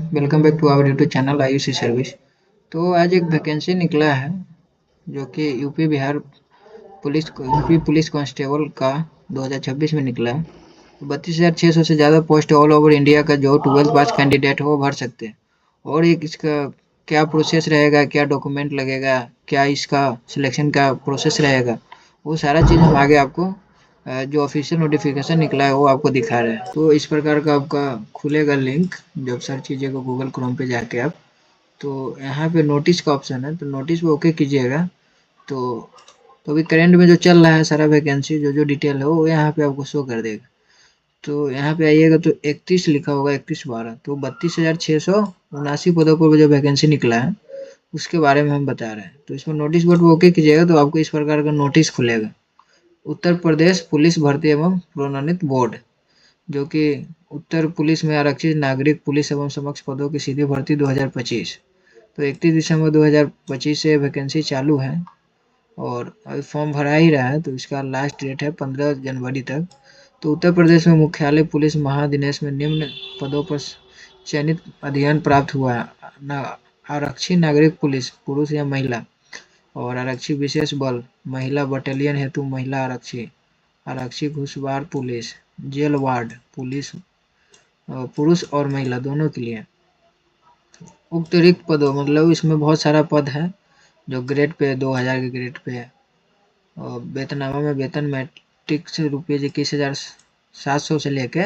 Welcome back to our YouTube channel Ayushi service. तो आज एक वैकेंसी निकला है जो कि यूपी पुलिस कांस्टेबल का 2026 में निकला है। तो 32,600 से ज़्यादा पोस्ट ऑल ओवर इंडिया का जो 12th पास कैंडिडेट हो वो भर सकते हैं। और एक इसका क्या प्रोसेस रहेगा, क्या डॉक्यूमेंट लगेगा, क्या इसका सिलेक्शन का प्रोसेस रहेगा, वो सारा चीज़ हम आगे आपको जो ऑफिशियल नोटिफिकेशन निकला है वो आपको दिखा रहे हैं। तो इस प्रकार का आपका खुलेगा लिंक। जब सर्च कीजिएगा गूगल क्रोम पे जाके आप, तो यहाँ पे नोटिस का ऑप्शन है, तो नोटिस पे ओके कीजिएगा। तो तो अभी करंट में जो चल रहा है सारा वैकेंसी जो जो डिटेल है वो यहाँ पे आपको शो कर देगा। तो यहाँ पे आइएगा तो 31 लिखा होगा, 31/12, तो 32,679 पदों पर जो वैकेंसी निकला है उसके बारे में हम बता रहे हैं। तो इसमें नोटिस बोर्ड पे ओके कीजिएगा तो आपको इस प्रकार का नोटिस खुलेगा। उत्तर प्रदेश पुलिस भर्ती एवं प्रोन्नत बोर्ड, जो कि उत्तर पुलिस में आरक्षित नागरिक पुलिस एवं समक्ष पदों की सीधी भर्ती 2025। तो 31 दिसंबर 2025 से वैकेंसी चालू है और अभी फॉर्म भरा ही रहा है। तो इसका लास्ट डेट है 15 जनवरी तक। तो उत्तर प्रदेश में मुख्यालय पुलिस महानिदेश में निम्न पदों पर चयनित अध्ययन प्राप्त हुआ है। आरक्षी नागरिक पुलिस पुरुष या महिला, और आरक्षी विशेष बल महिला बटालियन हेतु महिला आरक्षी, आरक्षी घुड़सवार पुलिस, जेल वार्ड पुलिस पुरुष और महिला दोनों के लिए। उक्त रिक्त पदों मतलब इसमें बहुत सारा पद है जो ग्रेड पे 2000 के ग्रेड पे है। और वेतनामा में वेतन मैट्रिक से ₹21,700 से लेके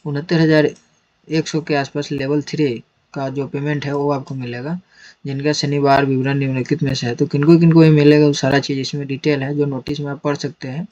69,100 के आसपास लेवल 3 का जो पेमेंट है वो आपको मिलेगा, जिनका शनिवार विवरण निम्नलिखित में से है। तो किनको किनको ये मिलेगा वो सारा चीज़ इसमें डिटेल है जो नोटिस में आप पढ़ सकते हैं।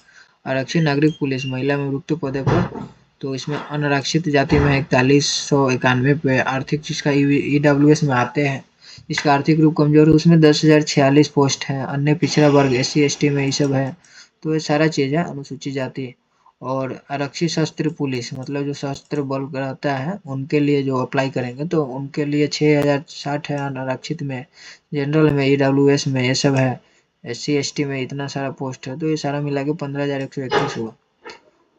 आरक्षी नागरिक पुलिस महिला में रिक्त पदों पर, तो इसमें अनारक्षित जाति में 4191 पे, आर्थिक जिसका ईडब्ल्यूएस में आते हैं, इसका आर्थिक रूप कमजोर है उसमें 10,046 पोस्ट है। अन्य पिछड़ा वर्ग एससी एसटी में ये सब है। तो ये सारा चीज़ है अनुसूचित जाति। और आरक्षित सशस्त्र पुलिस मतलब जो सशस्त्र बल रहता है उनके लिए जो अप्लाई करेंगे तो उनके लिए 6,060 है अनारक्षित में। जनरल में ईडब्ल्यूएस में ये सब है। एससी एसटी में इतना सारा पोस्ट है, तो ये सारा मिला के 15,131 हुआ।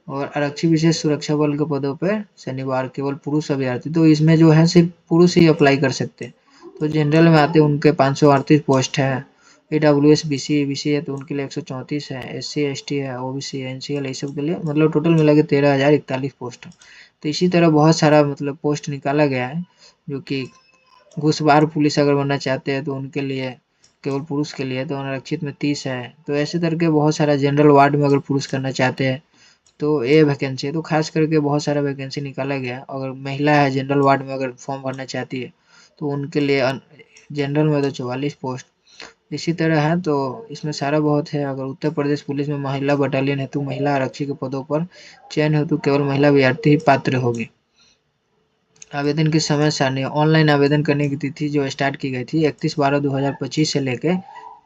और आरक्षी विशेष सुरक्षा बल के पदों पर शनिवार केवल पुरुष अभ्यर्थी, तो इसमें जो है सिर्फ पुरुष ही अप्लाई कर सकते हैं। तो जनरल में आते हैं उनके 538 पोस्ट है। ईडब्ल्यूएस बीसी बीसी है तो उनके लिए 134 है। एससी एसटी है, ओबीसी एनसीएल ये सब के लिए मतलब टोटल मिला के 13,041 पोस्ट है। तो इसी तरह बहुत सारा मतलब पोस्ट निकाला गया है जो कि घुड़सवार पुलिस अगर बनना चाहते हैं तो उनके लिए केवल पुरुष के लिए, तो अनारक्षित में 30 है। तो ऐसे करके बहुत सारा जनरल वार्ड में अगर पुरुष करना चाहते हैं तो ये वैकेंसी है। तो खास करके बहुत सारा वैकेंसी निकाला गया है। अगर महिला है जनरल वार्ड में अगर फॉर्म भरना चाहती है तो उनके लिए जनरल में तो 44 पोस्ट इसी तरह है। तो इसमें सारा बहुत है। अगर उत्तर प्रदेश पुलिस में महिला बटालियन हेतु महिला आरक्षी के पदों पर चयन हेतु केवल महिला अभ्यर्थी ही पात्र होगी। आवेदन की समय सारणी, ऑनलाइन आवेदन करने की तिथि जो स्टार्ट की गई थी 31/12/2025 से लेकर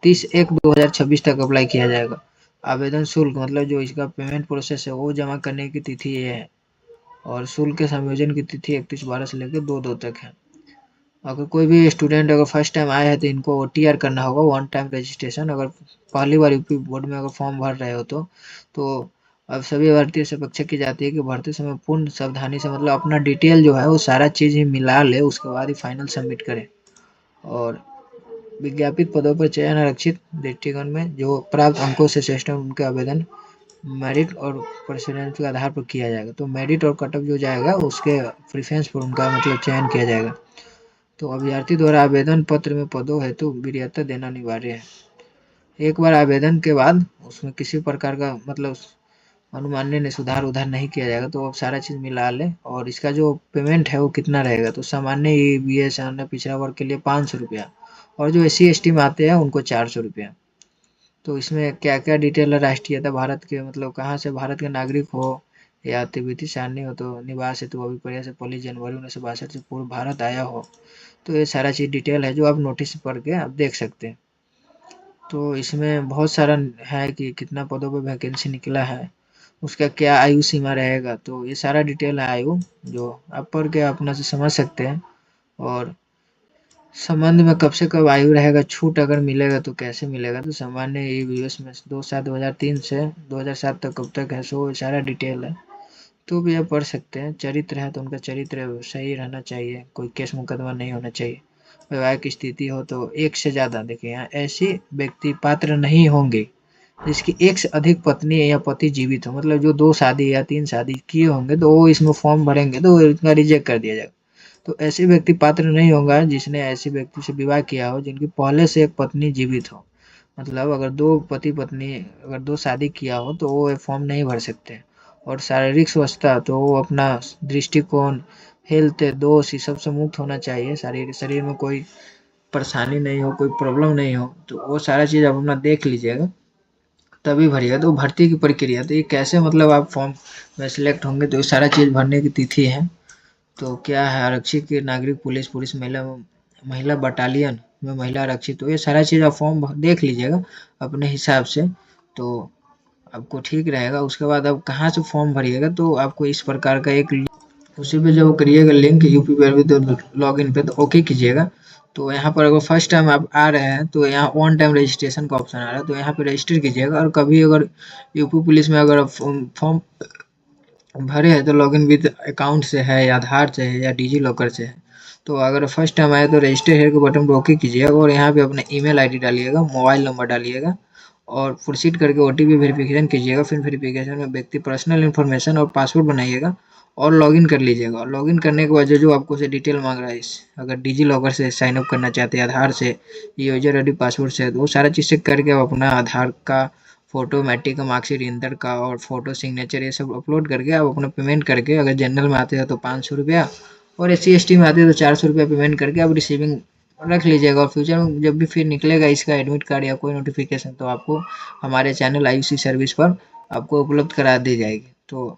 30/1/2026 तक अप्लाई किया जाएगा। आवेदन शुल्क मतलब जो इसका पेमेंट प्रोसेस है वो जमा करने की तिथि ये है। और शुल्क के संयोजन की तिथि 31/12 से लेकर 2/2 तक है। अगर कोई भी स्टूडेंट अगर फर्स्ट टाइम आया है तो इनको ओटीआर करना होगा, वन टाइम रजिस्ट्रेशन। अगर पहली बार यूपी बोर्ड में अगर फॉर्म भर रहे हो तो अब सभी भर्ती से अपेक्षा की जाती है कि भरते समय पूर्ण सावधानी से मतलब अपना डिटेल जो है वो सारा चीज़ ही मिला ले, उसके बाद ही फाइनल सबमिट करें। और विज्ञापित पदों पर चयन आरक्षित दृष्टिकोण में जो प्राप्त अंकों से श्रेष्ठ उनके आवेदन मेरिट और प्रेफरेंस के आधार पर किया जाएगा। तो मेरिट और कट ऑफ जो जाएगा उसके प्रेफरेंस पर उनका मतलब चयन किया जाएगा। तो अभ्यर्थी द्वारा आवेदन पत्र में पदों हेतु वरीयता देना अनिवार्य है। एक बार आवेदन के बाद उसमें किसी प्रकार का मतलब अनुमान्य ने सुधार उधार नहीं किया जाएगा। तो अब सारा चीज़ मिला ले। और इसका जो पेमेंट है वो कितना रहेगा, तो सामान्य ईबीएस अन्य पिछड़ा वर्ग के लिए 500 रुपया, और जो एससी एसटी में आते हैं उनको 400 रुपया। तो इसमें क्या क्या डिटेल है, राष्ट्रीयता भारत के मतलब कहाँ से भारत के नागरिक हो या तिब्बती सारणी हो, तो निवास हेतु अभिप्राय से 1 जनवरी 1962 से पूर्व भारत आया हो। तो ये सारा चीज़ डिटेल है जो आप नोटिस पढ़ के आप देख सकते हैं। तो इसमें बहुत सारा है कि कितना पदों पर वैकेंसी निकला है, उसका क्या आयु सीमा रहेगा, तो ये सारा डिटेल है आयु जो आप पढ़ के अपना से समझ सकते हैं। और संबंध में कब से कब आयु रहेगा, छूट अगर मिलेगा तो कैसे मिलेगा, तो सामान्य ईवीएस में 2/7/2003 से 2007 तक कब तक है, सो सारा डिटेल है। तो भी आप पढ़ सकते हैं। चरित्र है तो उनका चरित्र सही रहना चाहिए, कोई केस मुकदमा नहीं होना चाहिए। वैवाहिक स्थिति हो तो एक से ज़्यादा, देखिए यहाँ ऐसे व्यक्ति पात्र नहीं होंगे जिसकी एक से अधिक पत्नी या पति जीवित हो, मतलब जो 2 शादी या 3 शादी किए होंगे तो वो इसमें फॉर्म भरेंगे तो इनका रिजेक्ट कर दिया जाएगा। तो ऐसे व्यक्ति पात्र नहीं होगा जिसने ऐसे व्यक्ति से विवाह किया हो जिनकी पहले से एक पत्नी जीवित हो। मतलब अगर 2 पति-पत्नी अगर 2 शादी किया हो तो वो ये फॉर्म नहीं भर सकते। और शारीरिक स्वस्थता तो वो अपना दृष्टिकोण, हेल्थ, दोष ये सब से मुक्त होना चाहिए। शरीर शरीर में कोई परेशानी नहीं हो, कोई प्रॉब्लम नहीं हो, तो वो सारा चीज़ आप अपना देख लीजिएगा, तभी भरिएगा। तो भर्ती की प्रक्रिया तो ये कैसे, मतलब आप फॉर्म में सिलेक्ट होंगे तो ये सारा चीज़ भरने की तिथि है। तो क्या है, आरक्षित के नागरिक पुलिस, पुलिस महिला महिला बटालियन में महिला आरक्षित, तो ये सारा चीज़ आप फॉर्म देख लीजिएगा अपने हिसाब से, तो आपको ठीक रहेगा। उसके बाद आप कहाँ से फॉर्म भरिएगा, तो आपको इस प्रकार का एक उसी पे जब करिएगा लिंक यूपी पे तो लॉग इन पे तो ओके कीजिएगा। तो यहाँ पर अगर फर्स्ट टाइम आप आ रहे हैं तो यहाँ वन टाइम रजिस्ट्रेशन का ऑप्शन आ रहा है, तो यहाँ पे रजिस्टर कीजिएगा। और कभी अगर यूपी पुलिस में अगर आप फॉर्म भरे हैं तो लॉगिन विद अकाउंट से है या आधार से है या डिजी लॉकर से है। तो अगर फर्स्ट टाइम आए तो रजिस्टर हेयर के बटन पर ओके कीजिएगा और यहाँ पे अपना ईमेल आईडी डालिएगा, मोबाइल नंबर डालिएगा और प्रोसीड करके ओटीपी वेरिफिकेशन कीजिएगा। फिर वेरिफिकेशन में व्यक्ति पर्सनल इन्फॉर्मेशन और पासवर्ड बनाइएगा और लॉगिन कर लीजिएगा। और लॉगिन करने के बाद जो जो आपको से डिटेल मांग रहा है, अगर डिजी लॉकर से साइन अप करना चाहते हैं, आधार से, यूजर आईडी पासवर्ड से, तो वो सारा चीज़ चेक करके आप अपना आधार का फोटो, मैट्रिक का मार्कशीट, इंटर का और फोटो सिग्नेचर ये सब अपलोड करके आप अपना पेमेंट करके, अगर जनरल में आते हैं तो 500 रुपया और SC ST में आते हैं तो 400 रुपया पेमेंट करके आप रिसीविंग रख लीजिएगा। और फ्यूचर में जब भी फिर निकलेगा इसका एडमिट कार्ड या कोई नोटिफिकेशन तो आपको हमारे चैनल आयुषी सर्विस पर आपको उपलब्ध करा दी जाएगी। तो